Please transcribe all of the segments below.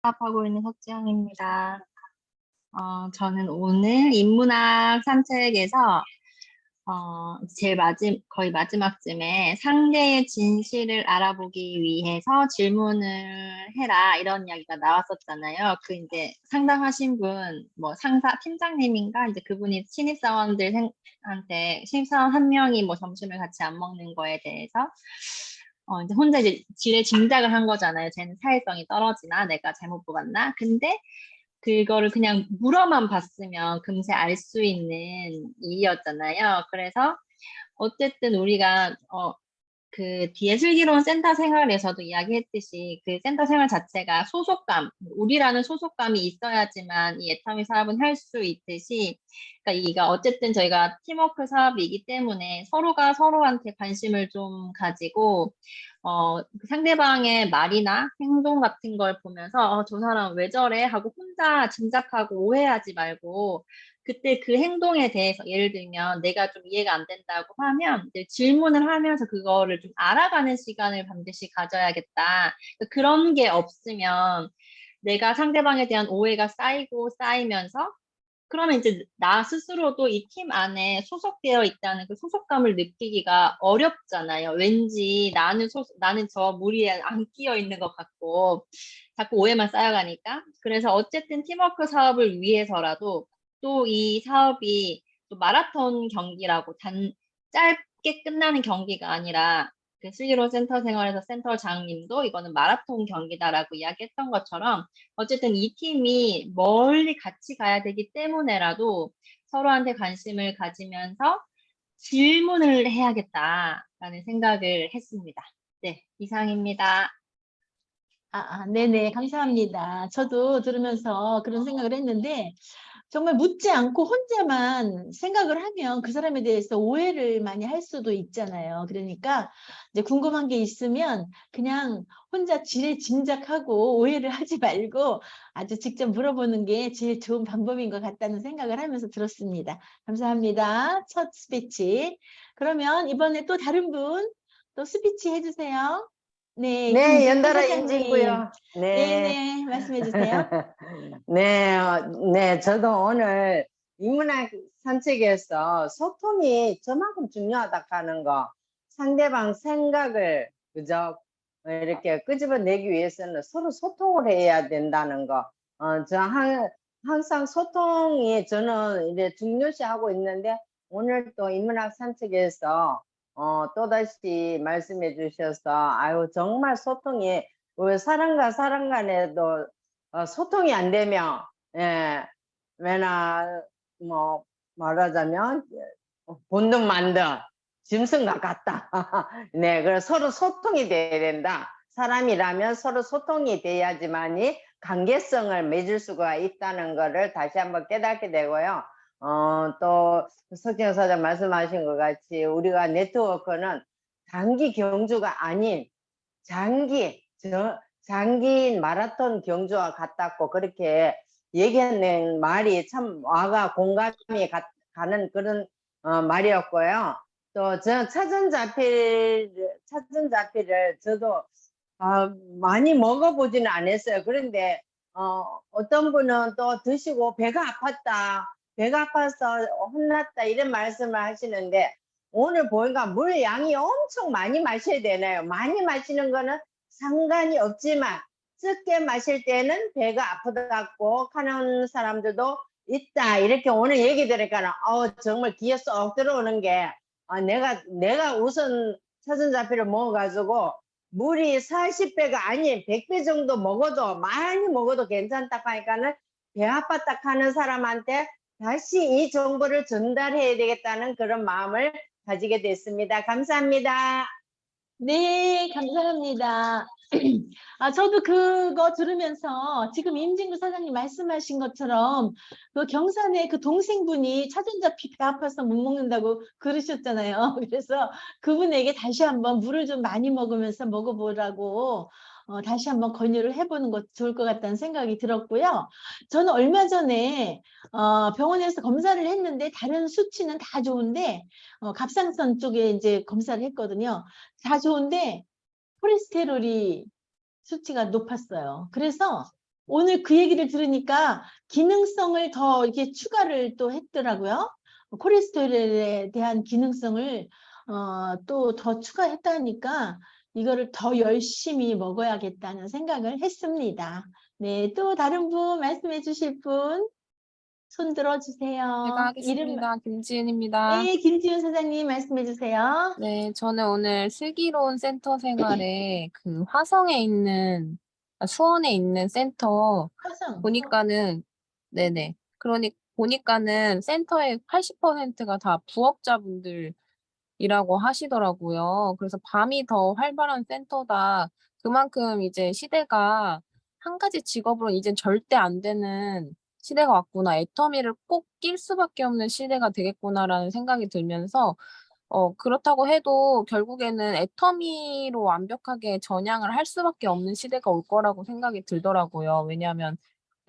수업하고 있는 석지영입니다. 저는 오늘 인문학 산책에서 거의 마지막쯤에 상대의 진실을 알아보기 위해서 질문을 해라 이런 이야기가 나왔었잖아요. 그 이제 상담하신 분, 뭐 상사 팀장님인가 이제 그분이 신입사원 한 명이 뭐 점심을 같이 안 먹는 거에 대해서 이제 혼자 이제 지레 짐작을 한 거잖아요. 쟤는 사회성이 떨어지나 내가 잘못 뽑았나? 근데 그거를 그냥 물어만 봤으면 금세 알 수 있는 일이었잖아요. 그래서 어쨌든 우리가 그 뒤에 슬기로운 센터 생활에서도 이야기했듯이 그 센터 생활 자체가 소속감, 우리라는 소속감이 있어야지만 이 애터미 사업은 할 수 있듯이, 그러니까 이가 어쨌든 저희가 팀워크 사업이기 때문에 서로가 서로한테 관심을 좀 가지고 그 상대방의 말이나 행동 같은 걸 보면서 저 사람 왜 저래 하고 혼자 짐작하고 오해하지 말고 그때 그 행동에 대해서 예를 들면 내가 좀 이해가 안 된다고 하면 이제 질문을 하면서 그거를 좀 알아가는 시간을 반드시 가져야겠다. 그런 게 없으면 내가 상대방에 대한 오해가 쌓이고 쌓이면서 그러면 이제 나 스스로도 이 팀 안에 소속되어 있다는 그 소속감을 느끼기가 어렵잖아요. 왠지 나는 저 무리에 안 끼어 있는 것 같고 자꾸 오해만 쌓여가니까. 그래서 어쨌든 팀워크 사업을 위해서라도 또 이 사업이 또 마라톤 경기라고 짧게 끝나는 경기가 아니라 그 슬기로운 센터 생활에서 센터장님도 이거는 마라톤 경기다라고 이야기했던 것처럼 어쨌든 이 팀이 멀리 같이 가야 되기 때문에라도 서로한테 관심을 가지면서 질문을 해야겠다라는 생각을 했습니다. 네, 이상입니다. 네네, 감사합니다. 저도 들으면서 그런 생각을 했는데, 정말 묻지 않고 혼자만 생각을 하면 그 사람에 대해서 오해를 많이 할 수도 있잖아요. 그러니까 이제 궁금한 게 있으면 그냥 혼자 지레 짐작하고 오해를 하지 말고 아주 직접 물어보는 게 제일 좋은 방법인 것 같다는 생각을 하면서 들었습니다. 감사합니다. 첫 스피치. 그러면 이번에 또 다른 분 또 스피치 해주세요. 네, 네, 김진구 연달아 사장님. 임진구요. 네. 네네, 말씀해 주세요. 네, 네, 저도 오늘 인문학 산책에서 소통이 저만큼 중요하다 하는 거, 상대방 생각을 그저 이렇게 끄집어내기 위해서는 서로 소통을 해야 된다는 거, 항상 소통이 저는 이제 중요시하고 있는데 오늘 또 인문학 산책에서 또다시 말씀해 주셔서 아유 정말 소통이 왜 사람과 사람 간에도 소통이 안 되면 왜나 뭐 말하자면 본능 만든 짐승과 같다. 네, 그래서 서로 소통이 돼야 된다. 사람이라면 서로 소통이 돼야지만이 관계성을 맺을 수가 있다는 것을 다시 한번 깨닫게 되고요. 또 석경 사장 말씀하신 것 같이 우리가 네트워크는 단기 경주가 아닌 장기 마라톤 경주와 같다고 그렇게 얘기하는 말이 참 와가 공감이 가는 그런 말이었고요. 또 저 차전자피를 저도 많이 먹어보지는 않았어요. 그런데 어떤 분은 또 드시고 배가 아파서 혼났다 이런 말씀을 하시는데 오늘 보니까 물 양이 엄청 많이 마셔야 되나요? 많이 마시는 거는 상관이 없지만 적게 마실 때는 배가 아프다고 하는 사람들도 있다. 이렇게 오늘 얘기 들으니까 정말 귀에 쏙 들어오는 게 내가 우선 차전자피를 먹어가지고 물이 40배가 아닌 100배 정도 많이 먹어도 괜찮다 하니까는 배 아팠다 하는 사람한테 다시 이 정보를 전달해야 되겠다는 그런 마음을 가지게 됐습니다. 감사합니다. 네, 감사합니다. 저도 그거 들으면서 지금 임진구 사장님 말씀하신 것처럼 그 경산에 그 동생분이 차전자피 배 아파서 못 먹는다고 그러셨잖아요. 그래서 그분에게 다시 한번 물을 좀 많이 먹으면서 먹어보라고 다시 한번 권유를 해보는 것도 좋을 것 같다는 생각이 들었고요. 저는 얼마 전에 병원에서 검사를 했는데 다른 수치는 다 좋은데 갑상선 쪽에 이제 검사를 했거든요. 다 좋은데 콜레스테롤이 수치가 높았어요. 그래서 오늘 그 얘기를 들으니까 기능성을 더 이렇게 추가를 또 했더라고요. 콜레스테롤에 대한 기능성을 또 더 추가했다니까 이거를 더 열심히 먹어야겠다는 생각을 했습니다. 네, 또 다른 분 말씀해 주실 분 손 제가 들어주세요. 이름, 하겠습니다. 김지은입니다. 네, 김지훈 사장님 말씀해 주세요. 네, 저는 오늘 슬기로운 센터 생활에 그 화성에 있는, 수원에 있는 센터 화성. 보니까는, 네네. 보니까는 센터의 80%가 다 부업자분들이라고 하시더라고요. 그래서 밤이 더 활발한 센터다. 그만큼 이제 시대가 한 가지 직업으로 이젠 절대 안 되는 시대가 왔구나. 애터미를 꼭 낄 수밖에 없는 시대가 되겠구나라는 생각이 들면서 그렇다고 해도 결국에는 애터미로 완벽하게 전향을 할 수밖에 없는 시대가 올 거라고 생각이 들더라고요. 왜냐하면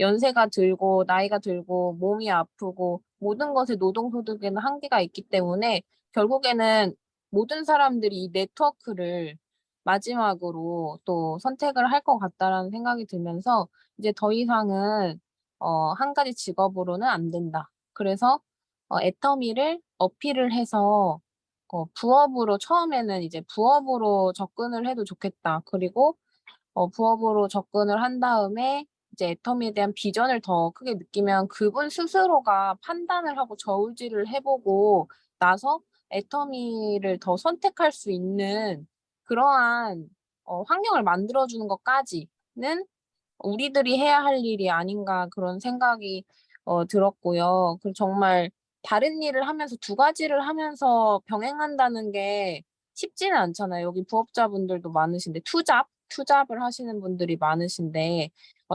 연세가 들고 나이가 들고 몸이 아프고 모든 것에 노동소득에는 한계가 있기 때문에 결국에는 모든 사람들이 이 네트워크를 마지막으로 또 선택을 할 것 같다라는 생각이 들면서 이제 더 이상은 한 가지 직업으로는 안 된다. 그래서 애터미를 어필을 해서 부업으로 처음에는 이제 부업으로 접근을 해도 좋겠다. 그리고 부업으로 접근을 한 다음에 이제 애터미에 대한 비전을 더 크게 느끼면 그분 스스로가 판단을 하고 저울질을 해보고 나서 애터미를 더 선택할 수 있는 그러한 환경을 만들어주는 것까지는 우리들이 해야 할 일이 아닌가 그런 생각이 들었고요. 그 정말 다른 일을 하면서 두 가지를 하면서 병행한다는 게 쉽지는 않잖아요. 여기 부업자분들도 많으신데 투잡을 하시는 분들이 많으신데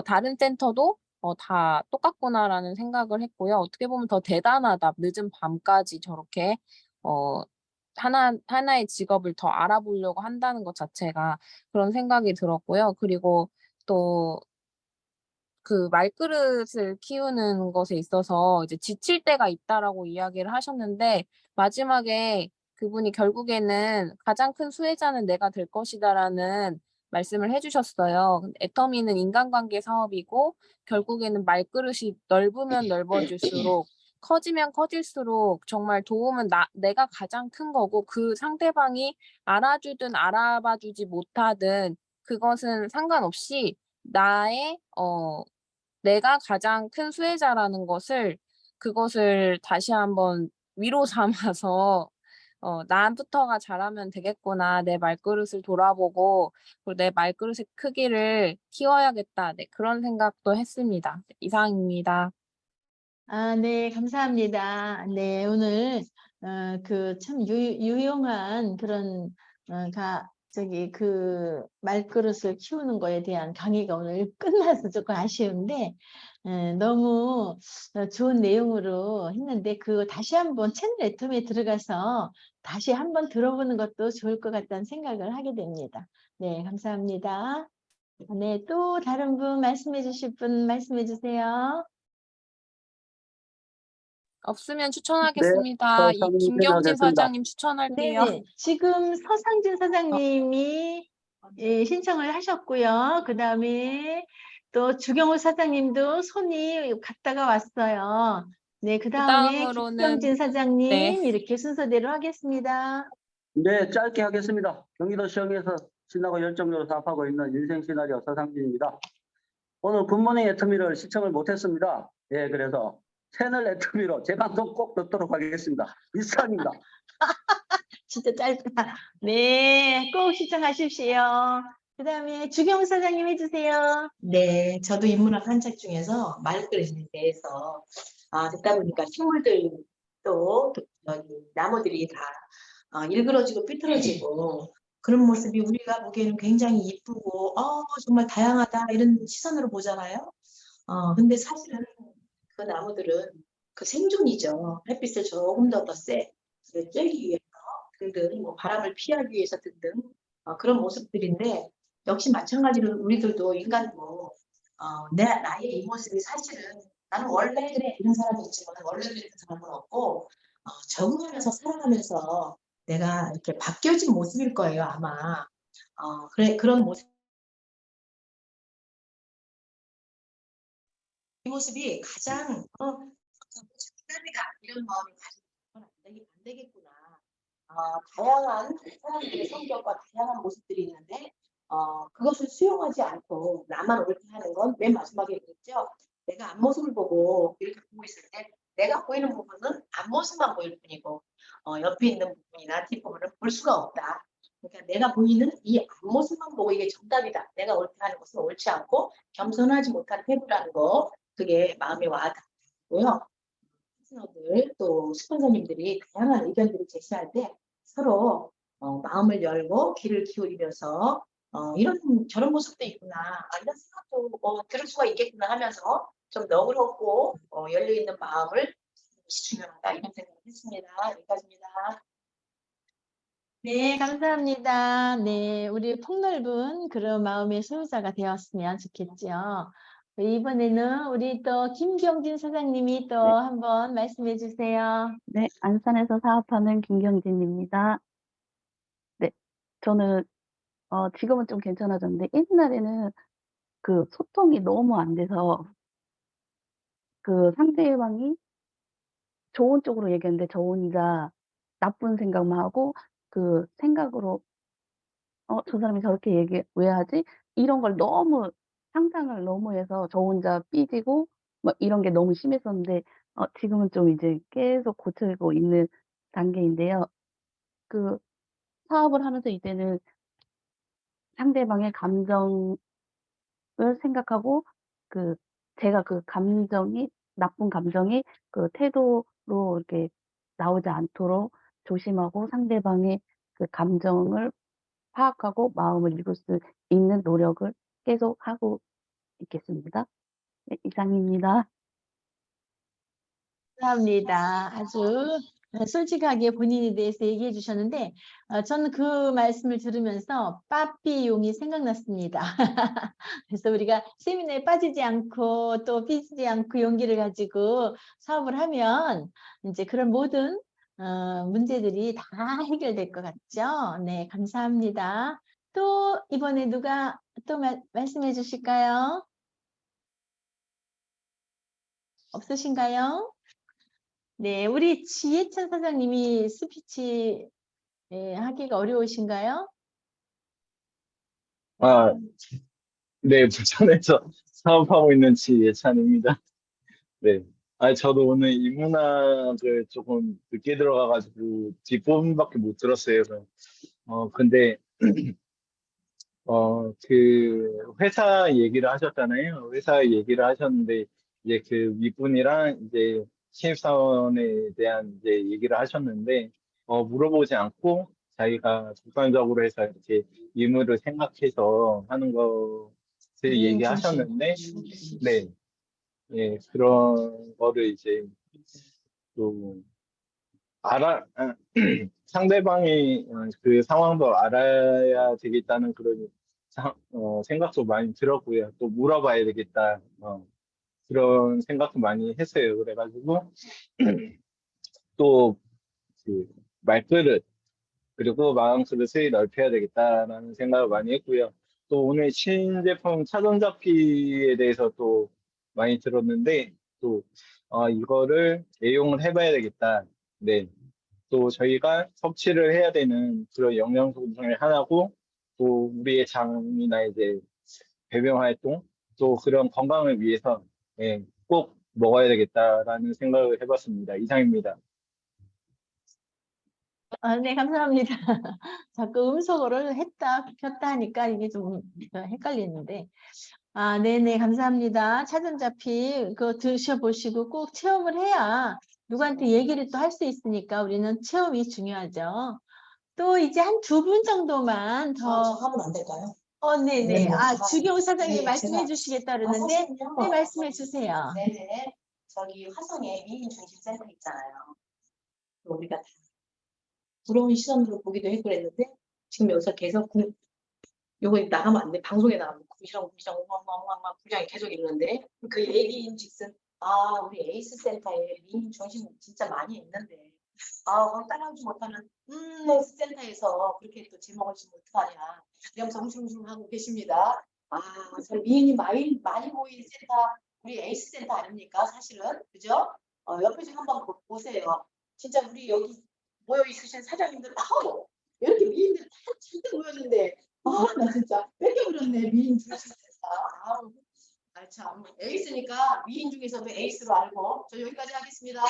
다른 센터도 다 똑같구나라는 생각을 했고요. 어떻게 보면 더 대단하다. 늦은 밤까지 저렇게 어 하나의 직업을 더 알아보려고 한다는 것 자체가 그런 생각이 들었고요. 그리고 또 그 말그릇을 키우는 것에 있어서 이제 "지칠 때가 있다."라고 이야기를 하셨는데 마지막에 그분이 결국에는 "가장 큰 수혜자는 내가 될 것이다."라는 말씀을 해 주셨어요. 애터미는 인간관계 사업이고 결국에는 말그릇이 넓으면 넓어질수록 커지면 커질수록 정말 도움은 내가 가장 큰 거고 그 상대방이 알아주든 알아봐 주지 못하든 그것은 상관없이 나의 내가 가장 큰 수혜자라는 그것을 다시 한번 위로 삼아서 '나부터가 잘하면 되겠구나. 내 말그릇을 돌아보고 그리고 내 말그릇의 크기를 키워야겠다.' 네 그런 생각도 했습니다. 네 이상입니다. 아, 네, 감사합니다. 네, 오늘 그 참 유용한 그런 그 말그릇을 키우는 거에 대한 강의가 오늘 끝나서 조금 아쉬운데 너무 좋은 내용으로 했는데 그거 다시 한번 채널 애터미에 들어가서 다시 한번 들어보는 것도 좋을 것 같다는 생각을 하게 됩니다. 네, 감사합니다. 네, 또 다른 분 말씀해 주실 분 말씀해 주세요. 없으면 네, 추천하겠습니다. 김경진 설명하겠습니다. 사장님 추천할게요. 네네. 지금 서상진 어 사장님이 신청을 하셨고요. 그 다음에 또 주경호 사장님도 손이 갔다가 왔어요. 네, 그 다음에 그다음으로는 김경진 네. 사장님 이렇게 순서대로 하겠습니다. 네, 짧게 하겠습니다. 경기도 시청에서 신나고 열정적으로 사업하고 있는 인생 시나리오 서상진입니다. 오늘 굿모닝 애터미를 시청을 못했습니다. 예, 그래서 채널 애터미로 제 방송 꼭 듣도록 하겠습니다. 이상입니다. 진짜 짧다. 네, 꼭 시청하십시오. 그 다음에 주경호 사장님 해주세요. 네, 저도 인문학 한책 중에서 말그릇에 대해서 듣다 보니까 식물들도 여기 나무들이 다 일그러지고 삐뚤어지고 그런 모습이 우리가 보기에는 굉장히 이쁘고 정말 다양하다 이런 시선으로 보잖아요. 근데 사실은 그 나무들은 그 생존이죠. 햇빛을 조금 더 쬐기 위해서 등등 뭐 바람을 피하기 위해서 등등 그런 모습들인데 역시 마찬가지로 우리들도 인간도 나의 이 모습이 사실은 나는 원래 그래 이런 사람이 있지만 원래 그래 이런 사람은 없고 적응하면서 살아가면서 내가 이렇게 바뀌어진 모습일 거예요 아마. 그런 모습 모습이 가장 장담이다 이런 마음이 가지면 안 되겠구나. 다양한 사람들의 성격과 다양한 모습들이 있는데 그것을 수용하지 않고 나만 옳게 하는 건 맨 마지막에 그랬죠. 내가 앞모습을 보고 이렇게 보고 있을 때 내가 보이는 부분은 앞모습만 보일 뿐이고 옆에 있는 부분이나 뒷부분을 볼 수가 없다. 그러니까 내가 보이는 이 앞모습만 보고 이게 정답이다. 내가 옳게 하는 것은 옳지 않고 겸손하지 못한 태도라는 거 그게 마음에 와닿고요. 파트너들 또 스폰서님들이 다양한 의견들을 제시할 때 서로 마음을 열고 귀를 기울이면서 이런 저런 모습도 있구나 이런 생각도 들을 수가 있겠구나 하면서 좀 너그럽고 열려있는 마음을 중요하다 이런 생각을 했습니다. 여기까지입니다. 네, 감사합니다. 네, 우리 폭넓은 그런 마음의 소유자가 되었으면 좋겠죠. 이번에는 우리 또 김경진 사장님이 또 한번 말씀해 주세요. 네, 안산에서 사업하는 김경진입니다. 네, 저는 지금은 좀 괜찮아졌는데 옛날에는 그 소통이 너무 안 돼서 그 상대방이 좋은 쪽으로 얘기했는데 저 혼자 나쁜 생각만 하고 그 생각으로 저 사람이 저렇게 얘기 왜 하지? 이런 걸 너무 상상을 너무 해서 저 혼자 삐지고 막 이런 게 너무 심했었는데 지금은 좀 이제 계속 고치고 있는 단계인데요. 그 사업을 하면서 이제는 상대방의 감정을 생각하고 그 제가 그 감정이 나쁜 감정이 그 태도로 이렇게 나오지 않도록 조심하고 상대방의 그 감정을 파악하고 마음을 읽을 수 있는 노력을 계속하고 있겠습니다. 네, 이상입니다. 감사합니다. 아주 솔직하게 본인에 대해서 얘기해 주셨는데 저는 그 말씀을 들으면서 빠삐용이 생각났습니다. 그래서 우리가 세미나에 빠지지 않고 또 삐지지 않고 용기를 가지고 사업을 하면 이제 그런 모든 문제들이 다 해결될 것 같죠? 네, 감사합니다. 또 이번에 누가 또 말씀해 주실까요? 없으신가요? 네, 우리 지혜찬 사장님이 스피치 하기가 어려우신가요? 아, 네, 부천에서 사업하고 있는 지예찬입니다. 네. 저도 오늘 인문학을 조금 늦게 들어가가지고 뒷부분밖에 못 들었어요. 그래서, 근데, 그 회사 얘기를 하셨잖아요. 회사 얘기를 하셨는데, 이제 그 윗분이랑 이제 신입사원에 대한 이제 얘기를 하셨는데, 물어보지 않고 자기가主관적으로 해서 이렇게 의무를 생각해서 하는 것을 얘기하셨는데, 네, 예, 그런 거를 이제 또 상대방이 그 상황도 알아야 되겠다는 그런 생각도 많이 들었고요. 또 물어봐야 되겠다. 그런 생각도 많이 했어요. 그래가지고 또 그 말그릇 그리고 마음그릇을 넓혀야 되겠다라는 생각을 많이 했고요. 또 오늘 신제품 차전자피에 대해서 또 많이 들었는데 또 이거를 애용을 해봐야 되겠다. 네. 또 저희가 섭취를 해야 되는 그런 영양소 중에 하나고 또 우리의 장이나 이제 배변 활동 또 그런 건강을 위해서 꼭 먹어야 되겠다라는 생각을 해봤습니다. 이상입니다. 네, 감사합니다. 자꾸 음성어를 했다, 켰다 하니까 이게 좀 헷갈리는데. 네네, 감사합니다. 차전자피 그거 드셔보시고 꼭 체험을 해야 누구한테 얘기를 또 할 수 있으니까 우리는 체험이 중요하죠. 또 이제 한 두 분 정도만 저 더. 하면 안 될까요? 네네. 주경 사장님 네, 말씀해 제가- 주시겠다 그러는데, 사실은요, 네, 말씀해 주세요. 네네. 저기 화성에 미인중심센터 있잖아요. 우리가 다 부러운 시선으로 보기도 했고 그랬는데 지금 여기서 계속 요거 나가면 안 돼. 방송에 나가면 구시렁구시렁 엉망망망 부장이 계속 있는데 그 얘기인즉슨 우리 에이스 센터에 미인 중심 진짜 많이 있는데 거기 따라오지 못하는 에이스 센터에서 그렇게 또 제목을 지금 어떡하냐 이러면서 웅숭웅숭 하고 계십니다. 저 미인이 많이 모인 센터 우리 에이스 센터 아닙니까? 사실은 그죠? 옆에 좀 한번 보세요. 진짜 우리 여기 모여 있으신 사장님들 아우 이렇게 미인들 다 잔뜩 모였는데 나 진짜 뺏겨버렸네 미인 중에서 아우 참 에이스니까 미인 중에서도 에이스로 알고 저 여기까지 하겠습니다.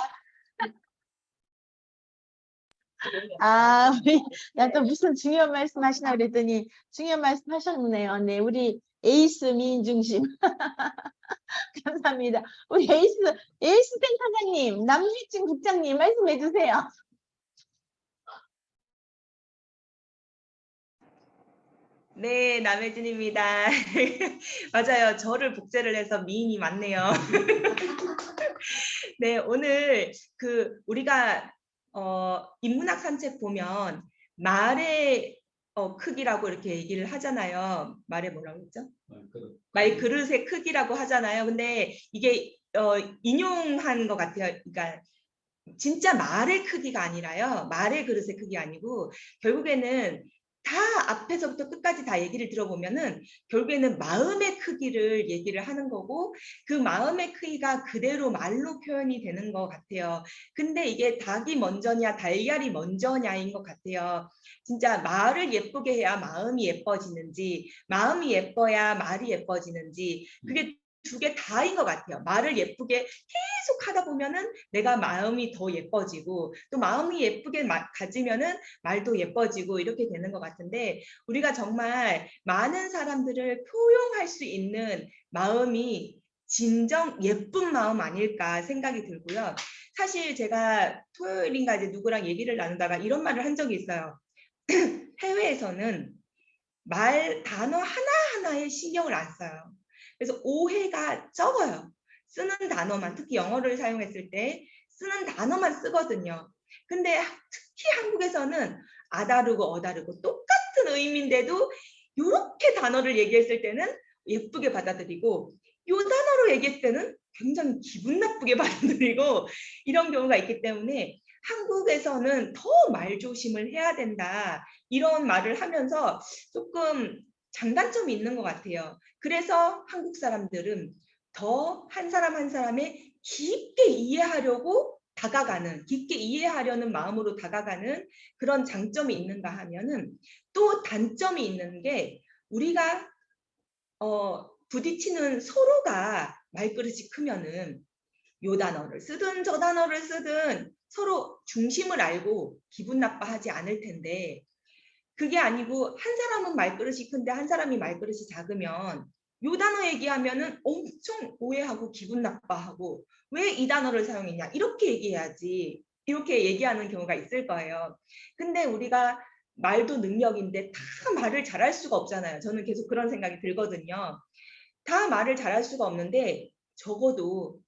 우리 약간 무슨 중요한 말씀 하시나 그랬더니 중요한 말씀 하셨네요. 네, 우리 에이스 미인 중심. 감사합니다. 우리 에이스 센터장님, 남휘진 국장님 말씀해 주세요. 네, 남혜진입니다. 맞아요. 저를 복제를 해서 미인이 많네요. 네, 오늘 우리가 인문학 산책 보면 말의 크기라고 이렇게 얘기를 하잖아요. 말의 뭐라고 했죠? 말 그릇의 크기라고 하잖아요. 근데 이게 인용한 것 같아요. 그러니까 진짜 말의 크기가 아니라요. 말의 그릇의 크기 아니고 결국에는 다 앞에서부터 끝까지 다 얘기를 들어보면은 결국에는 마음의 크기를 얘기를 하는 거고 그 마음의 크기가 그대로 말로 표현이 되는 것 같아요. 근데 이게 닭이 먼저냐 달걀이 먼저냐인 것 같아요. 진짜 말을 예쁘게 해야 마음이 예뻐지는지 마음이 예뻐야 말이 예뻐지는지 그게 두 개 다인 것 같아요. 말을 예쁘게 계속 하다 보면은 내가 마음이 더 예뻐지고 또 마음이 예쁘게 가지면은 말도 예뻐지고 이렇게 되는 것 같은데 우리가 정말 많은 사람들을 포용할 수 있는 마음이 진정 예쁜 마음 아닐까 생각이 들고요. 사실 제가 토요일인가 이제 누구랑 얘기를 나누다가 이런 말을 한 적이 있어요. 해외에서는 단어 하나하나에 신경을 안 써요. 그래서 오해가 적어요. 쓰는 단어만, 특히 영어를 사용했을 때 쓰는 단어만 쓰거든요. 근데 특히 한국에서는 아다르고 어다르고 똑같은 의미인데도 이렇게 단어를 얘기했을 때는 예쁘게 받아들이고 이 단어로 얘기했을 때는 굉장히 기분 나쁘게 받아들이고 이런 경우가 있기 때문에 한국에서는 더 말조심을 해야 된다. 이런 말을 하면서 조금 장단점이 있는 것 같아요. 그래서 한국 사람들은 더 한 사람 한 사람의 깊게 이해하려고 다가가는, 깊게 이해하려는 마음으로 다가가는 그런 장점이 있는가 하면은 또 단점이 있는 게 우리가 부딪히는 서로가 말그릇이 크면은 요 단어를 쓰든 저 단어를 쓰든 서로 중심을 알고 기분 나빠하지 않을 텐데 그게 아니고 한 사람은 말그릇이 큰데 한 사람이 말그릇이 작으면 요 단어 얘기하면은 엄청 오해하고 기분 나빠하고 왜 이 단어를 사용했냐 이렇게 얘기해야지 이렇게 얘기하는 경우가 있을 거예요. 근데 우리가 말도 능력인데 다 말을 잘할 수가 없잖아요. 저는 계속 그런 생각이 들거든요. 다 말을 잘할 수가 없는데 적어도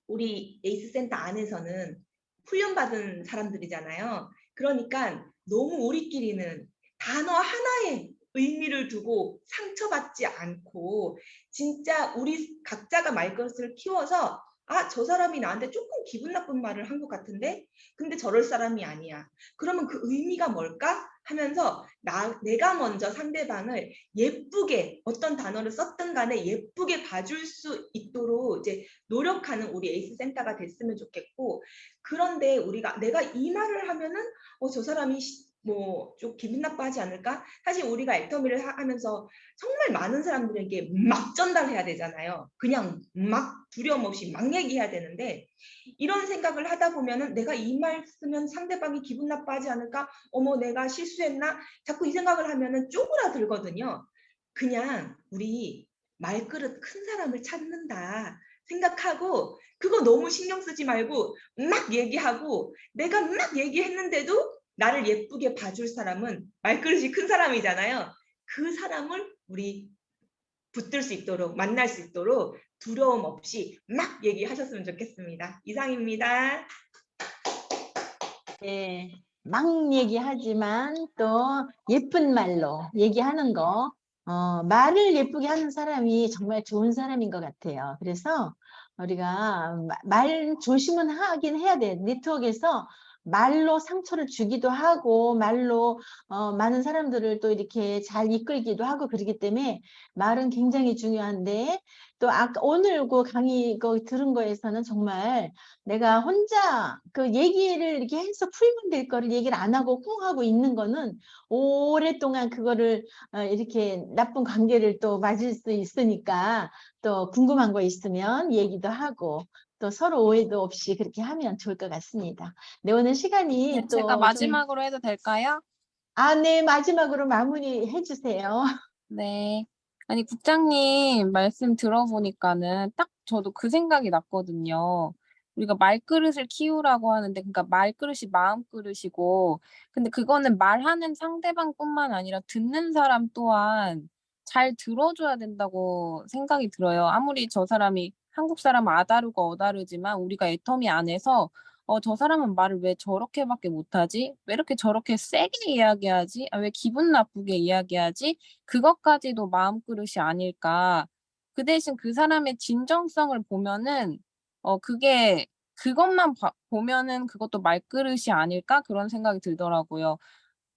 우리 에이스 센터 안에서는 훈련받은 사람들이잖아요. 그러니까 너무 우리끼리는 단어 하나에 의미를 두고 상처받지 않고 진짜 우리 각자가 말것을 키워서 저 사람이 나한테 조금 기분 나쁜 말을 한 것 같은데 근데 저럴 사람이 아니야. 그러면 그 의미가 뭘까? 하면서 내가 먼저 상대방을 예쁘게 어떤 단어를 썼든 간에 예쁘게 봐줄 수 있도록 이제 노력하는 우리 에이스 센터가 됐으면 좋겠고 그런데 내가 이 말을 하면은 저 사람이 뭐 좀 기분 나빠하지 않을까? 사실 우리가 애터미를 하면서 정말 많은 사람들에게 막 전달해야 되잖아요. 그냥 막 두려움 없이 막 얘기해야 되는데 이런 생각을 하다 보면은 내가 이 말 쓰면 상대방이 기분 나빠하지 않을까? 어머 내가 실수했나? 자꾸 이 생각을 하면은 쪼그라들거든요. 그냥 우리 말그릇 큰 사람을 찾는다 생각하고 그거 너무 신경 쓰지 말고 막 얘기하고 내가 막 얘기했는데도 나를 예쁘게 봐줄 사람은 말그릇이 큰 사람이잖아요. 그 사람을 우리 붙들 수 있도록 만날 수 있도록 두려움 없이 막 얘기하셨으면 좋겠습니다. 이상입니다. 네, 막 얘기하지만 또 예쁜 말로 얘기하는 거, 말을 예쁘게 하는 사람이 정말 좋은 사람인 것 같아요. 그래서 우리가 말 조심은 하긴 해야 돼. 네트워크에서 말로 상처를 주기도 하고 말로 많은 사람들을 또 이렇게 잘 이끌기도 하고 그렇기 때문에 말은 굉장히 중요한데 또 아까 오늘 그 강의 그 들은 거에서는 정말 내가 혼자 그 얘기를 이렇게 해서 풀면 될 거를 얘기를 안 하고 꿍 하고 있는 거는 오랫동안 그거를 이렇게 나쁜 관계를 또 맞을 수 있으니까 또 궁금한 거 있으면 얘기도 하고 또 서로 오해도 없이 그렇게 하면 좋을 것 같습니다. 네, 오늘 시간이 네, 또 제가 좀 마지막으로 해도 될까요? 네, 마지막으로 마무리해 주세요. 네. 아니, 국장님 말씀 들어보니까는 딱 저도 그 생각이 났거든요. 우리가 말그릇을 키우라고 하는데, 그러니까 말그릇이 마음그릇이고, 근데 그거는 말하는 상대방뿐만 아니라 듣는 사람 또한 잘 들어줘야 된다고 생각이 들어요. 아무리 저 사람이 한국 사람 아다르고 어다르지만 우리가 애터미 안에서 저 사람은 말을 왜 저렇게밖에 못하지? 왜 이렇게 저렇게 세게 이야기하지? 왜 기분 나쁘게 이야기하지? 그것까지도 마음그릇이 아닐까. 그 대신 그 사람의 진정성을 보면은 그게 그것만 보면은 그것도 말그릇이 아닐까 그런 생각이 들더라고요.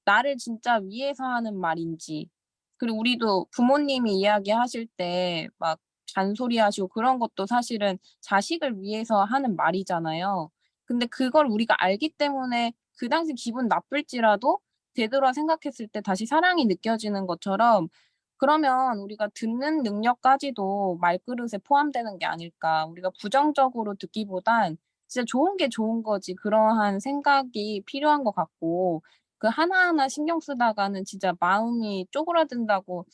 나를 진짜 위해서 하는 말인지. 그리고 우리도 부모님이 이야기하실 때 막 잔소리하시고 그런 것도 사실은 자식을 위해서 하는 말이잖아요. 근데 그걸 우리가 알기 때문에 그 당시 기분 나쁠지라도 되돌아 생각했을 때 다시 사랑이 느껴지는 것처럼 그러면 우리가 듣는 능력까지도 말그릇에 포함되는 게 아닐까. 우리가 부정적으로 듣기보단 진짜 좋은 게 좋은 거지. 그러한 생각이 필요한 것 같고 그 하나하나 신경 쓰다가는 진짜 마음이 쪼그라든다고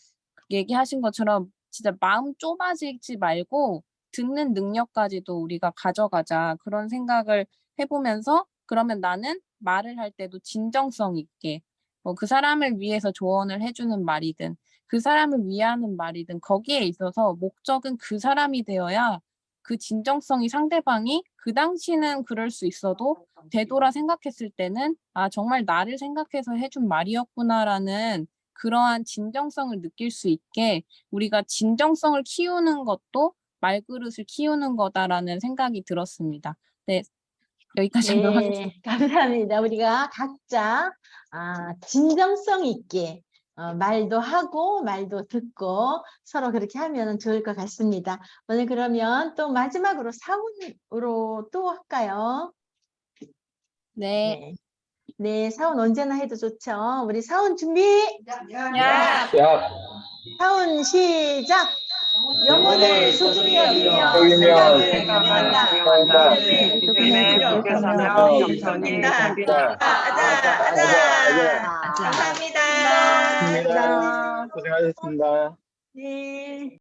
얘기하신 것처럼 진짜 마음 좁아지지 말고 듣는 능력까지도 우리가 가져가자. 그런 생각을 해 보면서 그러면 나는 말을 할 때도 진정성 있게 그 사람을 위해서 조언을 해 주는 말이든 그 사람을 위하는 말이든 거기에 있어서 목적은 그 사람이 되어야 그 진정성이 상대방이 그 당시는 그럴 수 있어도 되돌아 생각했을 때는 '아 정말 나를 생각해서 해준 말이었구나.'라는 그러한 진정성을 느낄 수 있게 우리가 진정성을 키우는 것도 '말그릇을 키우는 거다.'라는 생각이 들었습니다. 네. 여기까지 하도록 하겠습니다. 네, 감사합니다. 우리가 각자 진정성 있게 말도 하고 말도 듣고 서로 그렇게 하면 좋을 것 같습니다. 오늘 그러면 또 마지막으로 사운으로 또 할까요? 네. 네. 네, 사운 언제나 해도 좋죠. 우리 사운 준비. 야. 야, 사운 시작. 영혼을 소중히 여기며 여기며 생각을 생각을 경영한다. 경영한다. 조금의 조금의 교육하며 겸손이 겸손이다. 있다. 아자. 감사합니다. 고생하셨습니다. 감사합니다. 고생하셨습니다. 네.